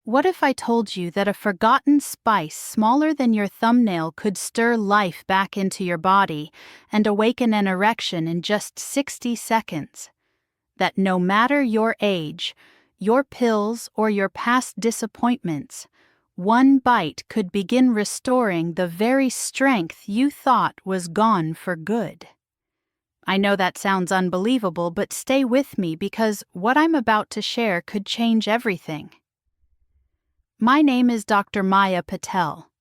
What if I told you that a forgotten spice smaller than your thumbnail could stir life back into your body and awaken an erection in just 60 seconds? That no matter your age, your pills, or your past disappointments, one bite could begin restoring the very strength you thought was gone for good. I know that sounds unbelievable, but stay with me because what I'm about to share could change everything. My name is Dr. Maya Patel.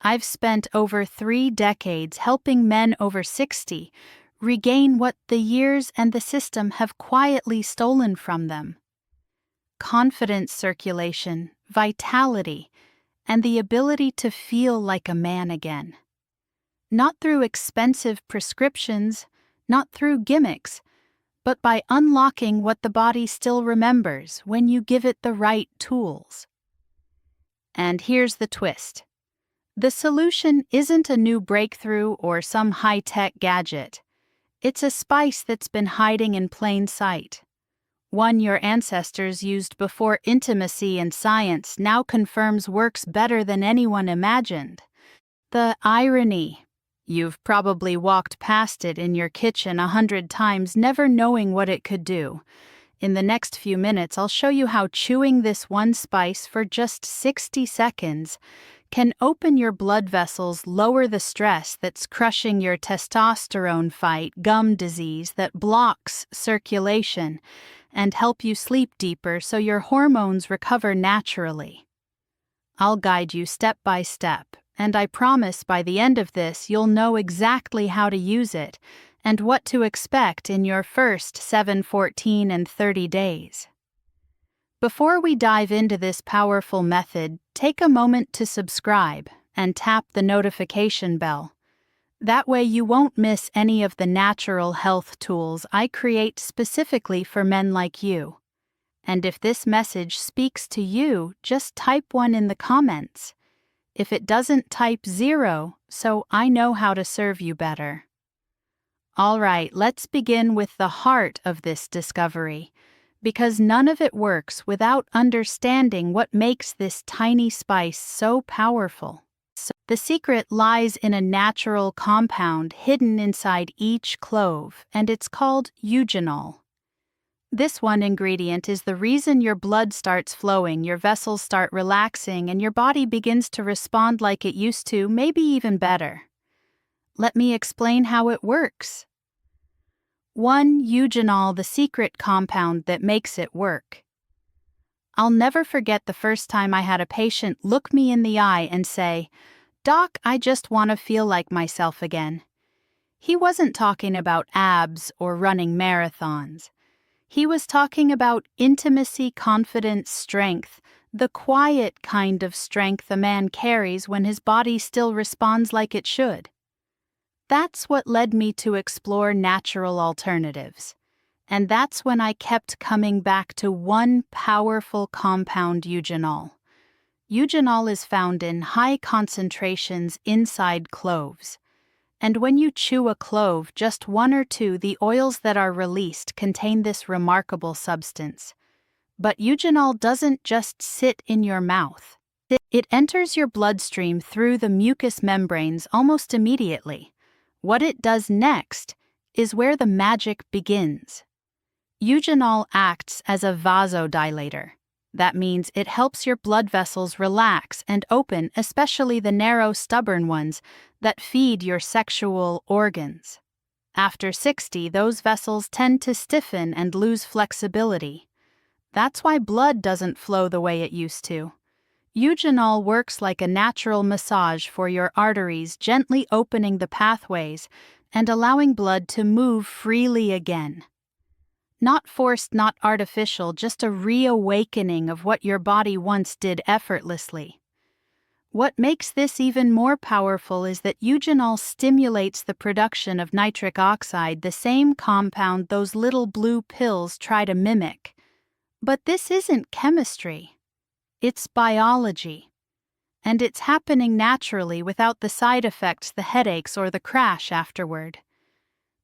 I've spent over 3 decades helping men over 60 regain what the years and the system have quietly stolen from them: confidence, circulation, vitality, and the ability to feel like a man again. Not through expensive prescriptions, not through gimmicks, but by unlocking what the body still remembers when you give it the right tools. And here's the twist. The solution isn't a new breakthrough or some high-tech gadget. It's a spice that's been hiding in plain sight. One your ancestors used before intimacy and science now confirms works better than anyone imagined. The irony. You've probably walked past it in your kitchen 100 times, never knowing what it could do. In the next few minutes, I'll show you how chewing this one spice for just 60 seconds can open your blood vessels, lower the stress that's crushing your testosterone, fight gum disease that blocks circulation, and help you sleep deeper so your hormones recover naturally. I'll guide you step by step, and I promise by the end of this you'll know exactly how to use it and what to expect in your first 7, 14, and 30 days. Before we dive into this powerful method, take a moment to subscribe and tap the notification bell. That way you won't miss any of the natural health tools I create specifically for men like you. And if this message speaks to you, just type 1 in the comments. If it doesn't, type 0, so I know how to serve you better. All right, let's begin with the heart of this discovery, because none of it works without understanding what makes this tiny spice so powerful. The secret lies in a natural compound hidden inside each clove, and it's called eugenol. This one ingredient is the reason your blood starts flowing, your vessels start relaxing, and your body begins to respond like it used to, maybe even better. Let me explain how it works. 1. Eugenol, the secret compound that makes it work. I'll never forget the first time I had a patient look me in the eye and say, "Doc, I just want to feel like myself again." He wasn't talking about abs or running marathons. He was talking about intimacy, confidence, strength, the quiet kind of strength a man carries when his body still responds like it should. That's what led me to explore natural alternatives. And that's when I kept coming back to one powerful compound, eugenol. Eugenol is found in high concentrations inside cloves. And when you chew a clove, just 1 or 2, the oils that are released contain this remarkable substance. But eugenol doesn't just sit in your mouth. It enters your bloodstream through the mucous membranes almost immediately. What it does next is where the magic begins. Eugenol acts as a vasodilator. That means it helps your blood vessels relax and open, especially the narrow, stubborn ones that feed your sexual organs. After 60, those vessels tend to stiffen and lose flexibility. That's why blood doesn't flow the way it used to. Eugenol works like a natural massage for your arteries, gently opening the pathways and allowing blood to move freely again. Not forced, not artificial, just a reawakening of what your body once did effortlessly. What makes this even more powerful is that eugenol stimulates the production of nitric oxide, the same compound those little blue pills try to mimic. But this isn't chemistry. It's biology. And it's happening naturally without the side effects, the headaches, or the crash afterward.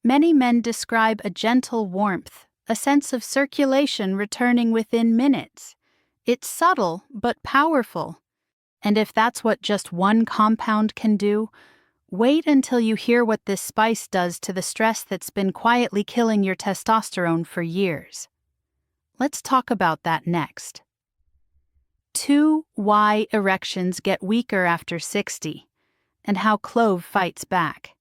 Many men describe a gentle warmth, a sense of circulation returning within minutes. It's subtle but powerful. And if that's what just one compound can do, wait until you hear what this spice does to the stress that's been quietly killing your testosterone for years. Let's talk about that next. 2. Why erections get weaker after 60, and how clove fights back.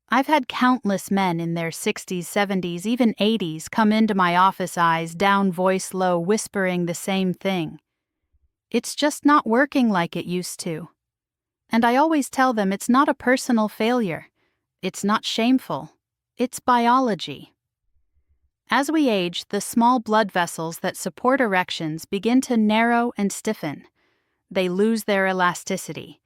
I've had countless men in their 60s, 70s, even 80s come into my office, eyes down, voice low, whispering the same thing. It's just not working like it used to. And I always tell them it's not a personal failure. It's not shameful. It's biology. As we age, the small blood vessels that support erections begin to narrow and stiffen. They lose their elasticity.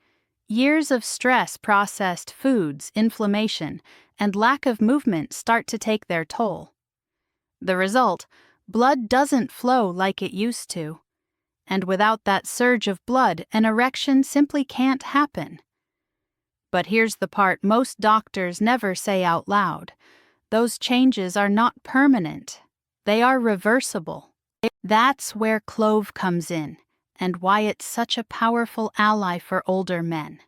Years of stress, processed foods, inflammation, and lack of movement start to take their toll. The result, blood doesn't flow like it used to. And without that surge of blood, an erection simply can't happen. But here's the part most doctors never say out loud. Those changes are not permanent. They are reversible. That's where clove comes in, and why it's such a powerful ally for older men.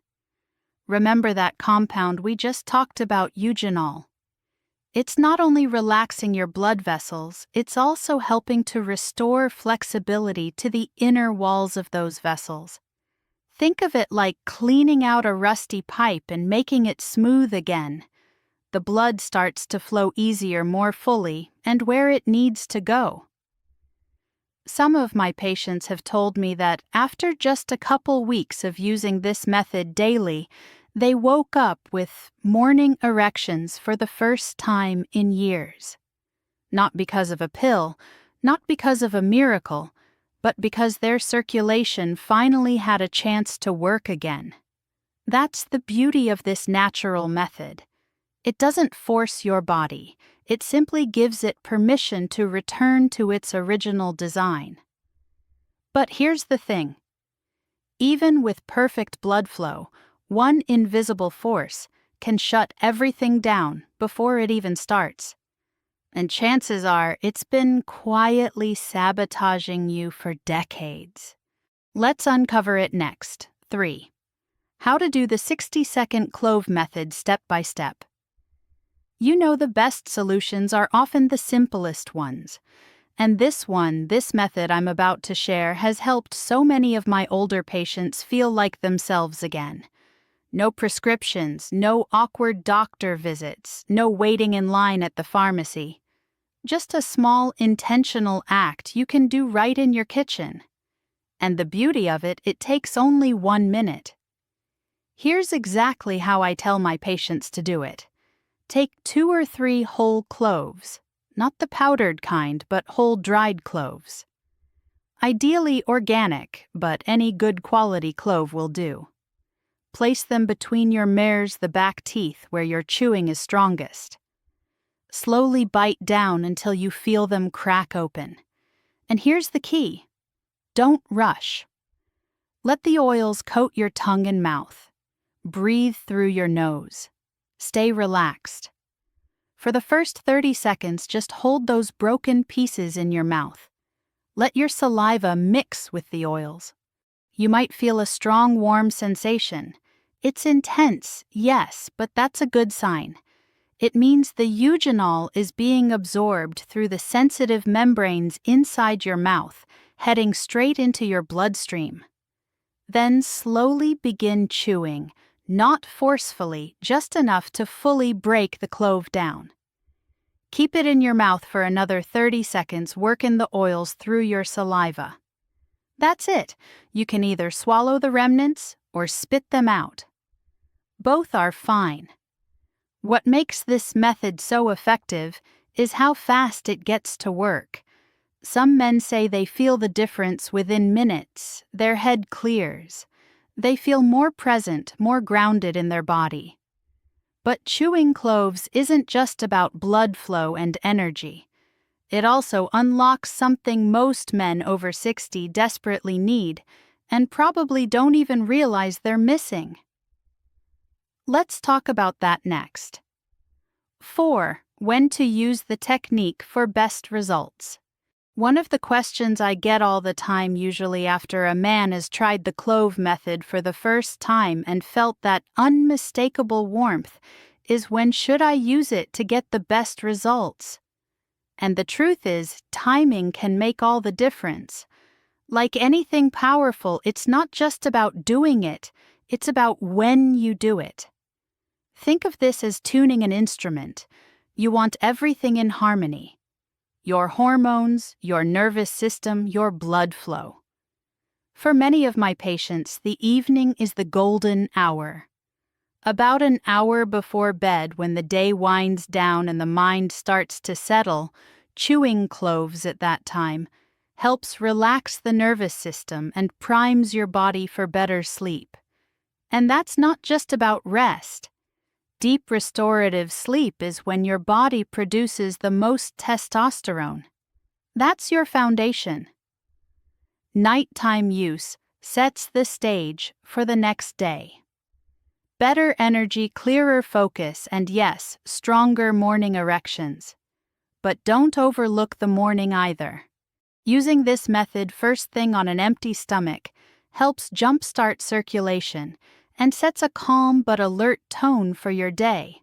Remember that compound we just talked about, eugenol. It's not only relaxing your blood vessels, it's also helping to restore flexibility to the inner walls of those vessels. Think of it like cleaning out a rusty pipe and making it smooth again. The blood starts to flow easier, more fully, and where it needs to go. Some of my patients have told me that after just a couple weeks of using this method daily, they woke up with morning erections for the first time in years. Not because of a pill, not because of a miracle, but because their circulation finally had a chance to work again. That's the beauty of this natural method. It doesn't force your body, it simply gives it permission to return to its original design. But here's the thing. Even with perfect blood flow, one invisible force can shut everything down before it even starts. And chances are it's been quietly sabotaging you for decades. Let's uncover it next. 3. How to do the 60-second clove method step by step. You know the best solutions are often the simplest ones. And this method I'm about to share has helped so many of my older patients feel like themselves again. No prescriptions, no awkward doctor visits, no waiting in line at the pharmacy. Just a small, intentional act you can do right in your kitchen. And the beauty of it, it takes only 1 minute. Here's exactly how I tell my patients to do it. Take 2 or 3 whole cloves, not the powdered kind, but whole dried cloves. Ideally organic, but any good quality clove will do. Place them between your mares, the back teeth, where your chewing is strongest. Slowly bite down until you feel them crack open. And here's the key. Don't rush. Let the oils coat your tongue and mouth. Breathe through your nose. Stay relaxed. For the first 30 seconds, just hold those broken pieces in your mouth. Let your saliva mix with the oils. You might feel a strong, warm sensation. It's intense, yes, but that's a good sign. It means the eugenol is being absorbed through the sensitive membranes inside your mouth, heading straight into your bloodstream. Then slowly begin chewing, not forcefully, just enough to fully break the clove down. Keep it in your mouth for another 30 seconds, working the oils through your saliva. That's it. You can either swallow the remnants or spit them out. Both are fine. What makes this method so effective is how fast it gets to work. Some men say they feel the difference within minutes. Their head clears. They feel more present, more grounded in their body. But chewing cloves isn't just about blood flow and energy. It also unlocks something most men over 60 desperately need and probably don't even realize they're missing. Let's talk about that next. 4. When to use the technique for best results. One of the questions I get all the time, usually after a man has tried the clove method for the first time and felt that unmistakable warmth, is when should I use it to get the best results? And the truth is, timing can make all the difference. Like anything powerful, it's not just about doing it, it's about when you do it. Think of this as tuning an instrument. You want everything in harmony. Your hormones, your nervous system, your blood flow. For many of my patients, the evening is the golden hour. About an hour before bed, when the day winds down and the mind starts to settle, chewing cloves at that time helps relax the nervous system and primes your body for better sleep. And that's not just about rest. Deep restorative sleep is when your body produces the most testosterone. That's your foundation. Nighttime use sets the stage for the next day. Better energy, clearer focus, and yes, stronger morning erections. But don't overlook the morning either. Using this method first thing on an empty stomach helps jumpstart circulation and sets a calm but alert tone for your day.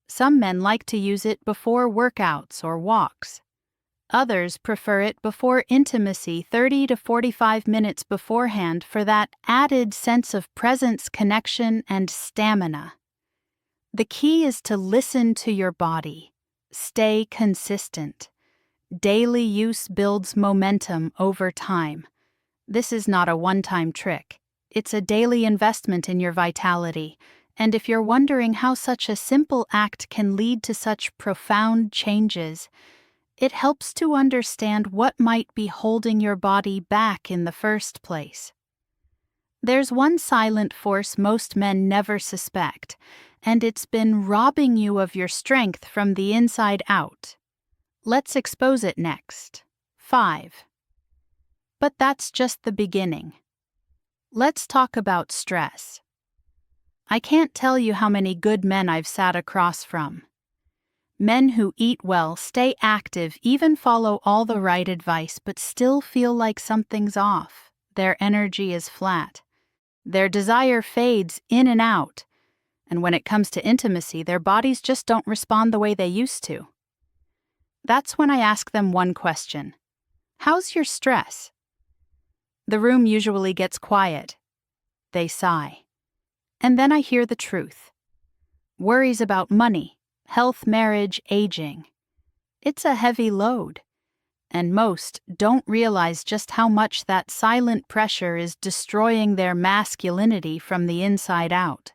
Some men like to use it before workouts or walks. Others prefer it before intimacy 30 to 45 minutes beforehand for that added sense of presence, connection, and stamina. The key is to listen to your body. Stay consistent. Daily use builds momentum over time. This is not a one-time trick. It's a daily investment in your vitality, and if you're wondering how such a simple act can lead to such profound changes, it helps to understand what might be holding your body back in the first place. There's one silent force most men never suspect, and it's been robbing you of your strength from the inside out. Let's expose it next. 5. But that's just the beginning. Let's talk about stress. I can't tell you how many good men I've sat across from. Men who eat well, stay active, even follow all the right advice, but still feel like something's off. Their energy is flat. Their desire fades in and out. And when it comes to intimacy, their bodies just don't respond the way they used to. That's when I ask them one question. How's your stress? The room usually gets quiet. They sigh. And then I hear the truth. Worries about money, health, marriage, aging. It's a heavy load. And most don't realize just how much that silent pressure is destroying their masculinity from the inside out.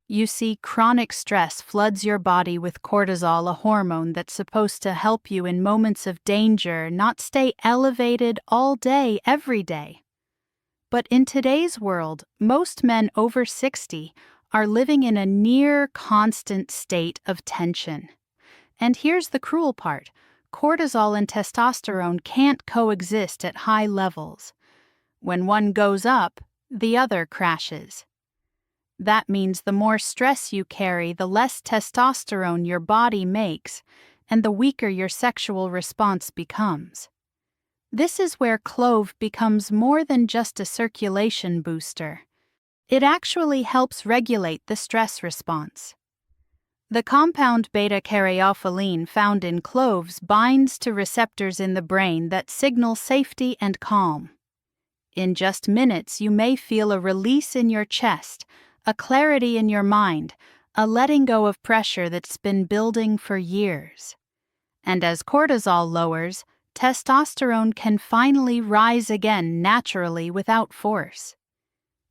You see, chronic stress floods your body with cortisol, a hormone that's supposed to help you in moments of danger, not stay elevated all day, every day. But in today's world, most men over 60 are living in a near constant state of tension. And here's the cruel part. Cortisol and testosterone can't coexist at high levels. When one goes up, the other crashes. That means the more stress you carry, the less testosterone your body makes, and the weaker your sexual response becomes. This is where clove becomes more than just a circulation booster. It actually helps regulate the stress response. The compound beta-caryophyllene found in cloves binds to receptors in the brain that signal safety and calm. In just minutes, you may feel a release in your chest, a clarity in your mind, a letting go of pressure that's been building for years. And as cortisol lowers, testosterone can finally rise again naturally without force.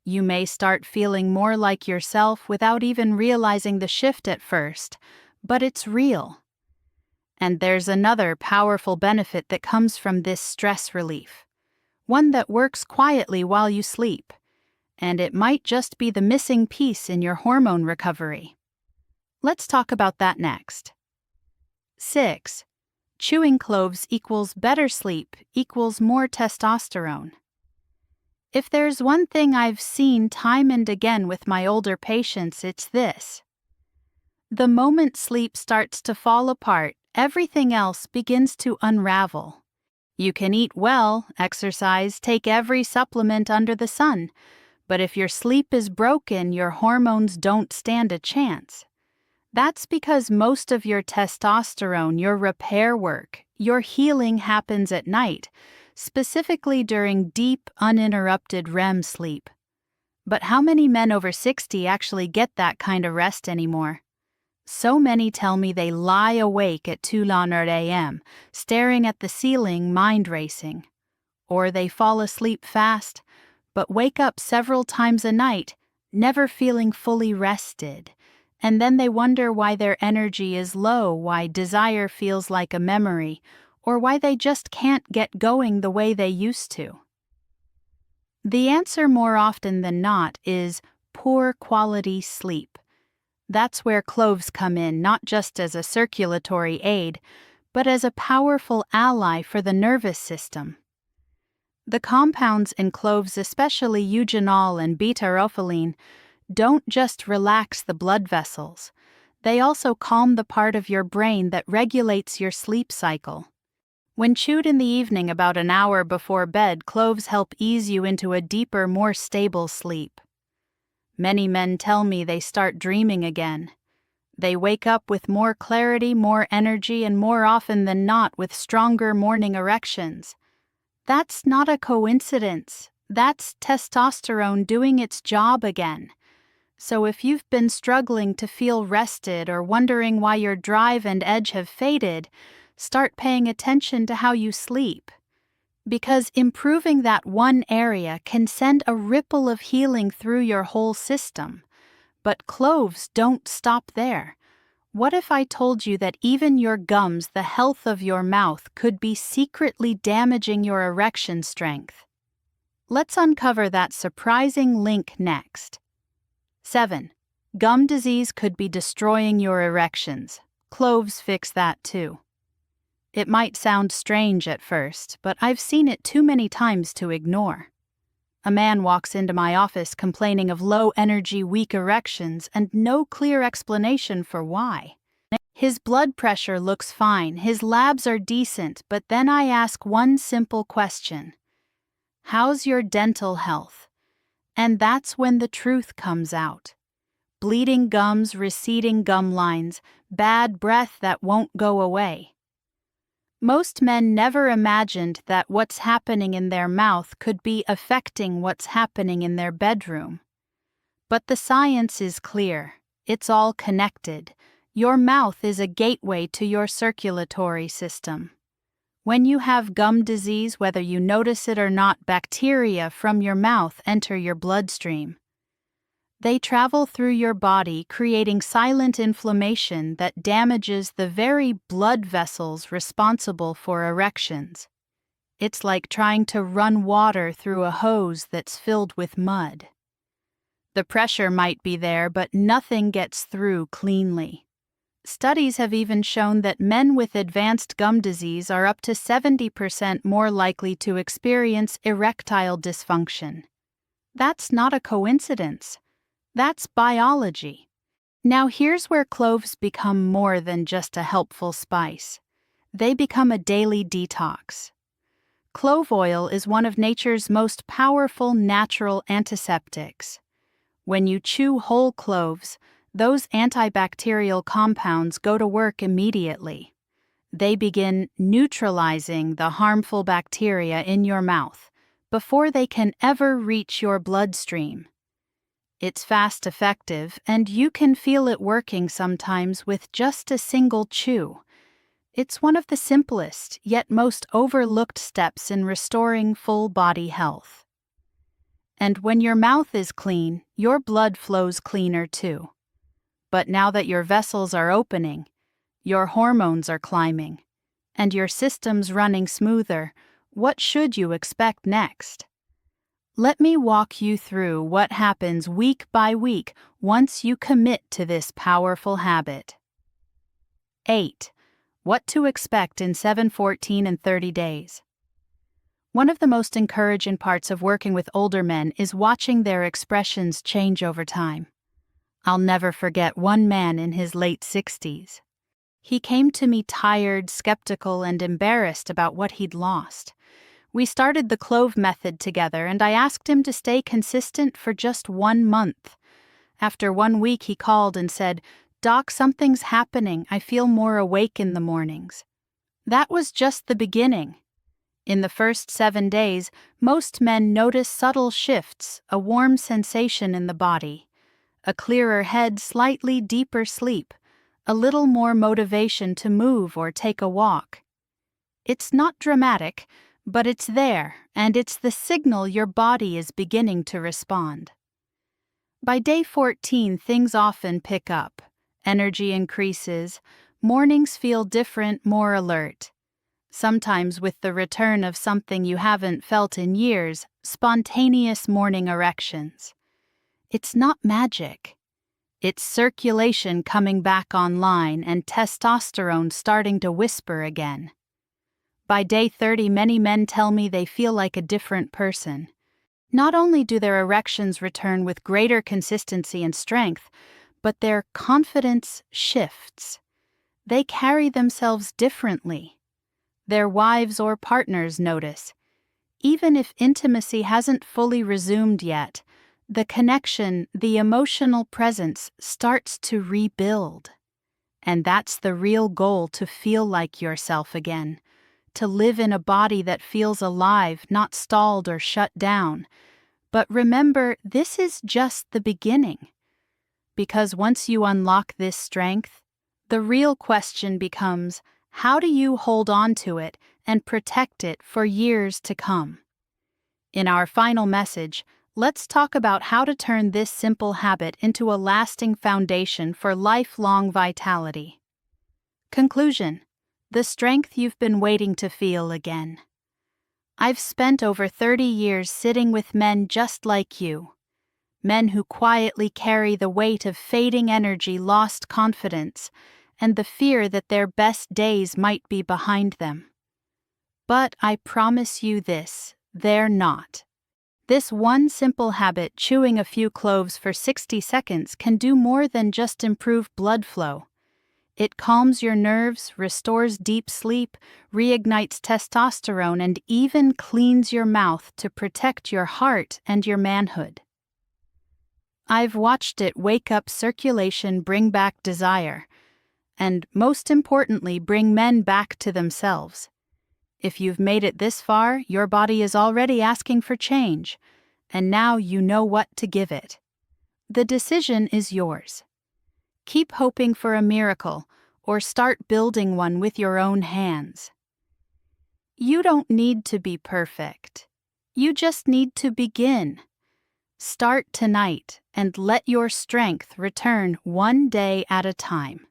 You may start feeling more like yourself without even realizing the shift at first, but it's real. And there's another powerful benefit that comes from this stress relief, one that works quietly while you sleep. And it might just be the missing piece in your hormone recovery. Let's talk about that next. 6. Chewing cloves equals better sleep equals more testosterone. If there's one thing I've seen time and again with my older patients, it's this. The moment sleep starts to fall apart, everything else begins to unravel. You can eat well, exercise, take every supplement under the sun, but if your sleep is broken, your hormones don't stand a chance. That's because most of your testosterone, your repair work, your healing happens at night, specifically during deep, uninterrupted REM sleep. But how many men over 60 actually get that kind of rest anymore? So many tell me they lie awake at 2:00 a.m., staring at the ceiling, mind racing. Or they fall asleep fast, but wake up several times a night, never feeling fully rested. And then they wonder why their energy is low, why desire feels like a memory, or why they just can't get going the way they used to. The answer more often than not is poor quality sleep. That's where cloves come in, not just as a circulatory aid, but as a powerful ally for the nervous system. The compounds in cloves, especially eugenol and beta-rofalene, don't just relax the blood vessels. They also calm the part of your brain that regulates your sleep cycle. When chewed in the evening about an hour before bed, cloves help ease you into a deeper, more stable sleep. Many men tell me they start dreaming again. They wake up with more clarity, more energy, and more often than not with stronger morning erections. That's not a coincidence. That's testosterone doing its job again. So if you've been struggling to feel rested or wondering why your drive and edge have faded, start paying attention to how you sleep. Because improving that one area can send a ripple of healing through your whole system. But cloves don't stop there. What if I told you that even your gums, the health of your mouth, could be secretly damaging your erection strength? Let's uncover that surprising link next. 7. Gum disease could be destroying your erections. Cloves fix that too. It might sound strange at first, but I've seen it too many times to ignore. A man walks into my office complaining of low energy, weak erections, and no clear explanation for why. His blood pressure looks fine, his labs are decent, but then I ask one simple question: how's your dental health? And that's when the truth comes out. Bleeding gums, receding gum lines, bad breath that won't go away. Most men never imagined that what's happening in their mouth could be affecting what's happening in their bedroom. But the science is clear. It's all connected. Your mouth is a gateway to your circulatory system. When you have gum disease, whether you notice it or not, bacteria from your mouth enter your bloodstream. They travel through your body, creating silent inflammation that damages the very blood vessels responsible for erections. It's like trying to run water through a hose that's filled with mud. The pressure might be there, but nothing gets through cleanly. Studies have even shown that men with advanced gum disease are up to 70% more likely to experience erectile dysfunction. That's not a coincidence. That's biology. Now here's where cloves become more than just a helpful spice. They become a daily detox. Clove oil is one of nature's most powerful natural antiseptics. When you chew whole cloves, those antibacterial compounds go to work immediately. They begin neutralizing the harmful bacteria in your mouth before they can ever reach your bloodstream. It's fast, effective, and you can feel it working sometimes with just a single chew. It's one of the simplest, yet most overlooked steps in restoring full body health. And when your mouth is clean, your blood flows cleaner too. But now that your vessels are opening, your hormones are climbing, and your system's running smoother, what should you expect next? Let me walk you through what happens week by week once you commit to this powerful habit. 8. What to expect in 7, 14, and 30 days. One of the most encouraging parts of working with older men is watching their expressions change over time. I'll never forget one man in his late 60s. He came to me tired, skeptical, and embarrassed about what he'd lost. We started the clove method together, and I asked him to stay consistent for just 1 month. After 1 week, he called and said, "Doc, something's happening. I feel more awake in the mornings." That was just the beginning. In the first 7 days, most men notice subtle shifts, a warm sensation in the body, a clearer head, slightly deeper sleep, a little more motivation to move or take a walk. It's not dramatic, but it's there, and it's the signal your body is beginning to respond. By day 14, things often pick up. Energy increases, mornings feel different, more alert. Sometimes with the return of something you haven't felt in years, spontaneous morning erections. It's not magic. It's circulation coming back online and testosterone starting to whisper again. By day 30, many men tell me they feel like a different person. Not only do their erections return with greater consistency and strength, but their confidence shifts. They carry themselves differently. Their wives or partners notice. Even if intimacy hasn't fully resumed yet, the connection, the emotional presence starts to rebuild. And that's the real goal, to feel like yourself again, to live in a body that feels alive, not stalled or shut down. But remember, this is just the beginning. Because once you unlock this strength, the real question becomes, how do you hold on to it and protect it for years to come? In our final message, let's talk about how to turn this simple habit into a lasting foundation for lifelong vitality. Conclusion: the strength you've been waiting to feel again. I've spent over 30 years sitting with men just like you. Men who quietly carry the weight of fading energy, lost confidence, and the fear that their best days might be behind them. But I promise you this, they're not. This one simple habit, chewing a few cloves for 60 seconds, can do more than just improve blood flow. It calms your nerves, restores deep sleep, reignites testosterone, and even cleans your mouth to protect your heart and your manhood. I've watched it wake up circulation, bring back desire, and most importantly, bring men back to themselves. If you've made it this far, your body is already asking for change, and now you know what to give it. The decision is yours. Keep hoping for a miracle, or start building one with your own hands. You don't need to be perfect. You just need to begin. Start tonight and let your strength return one day at a time.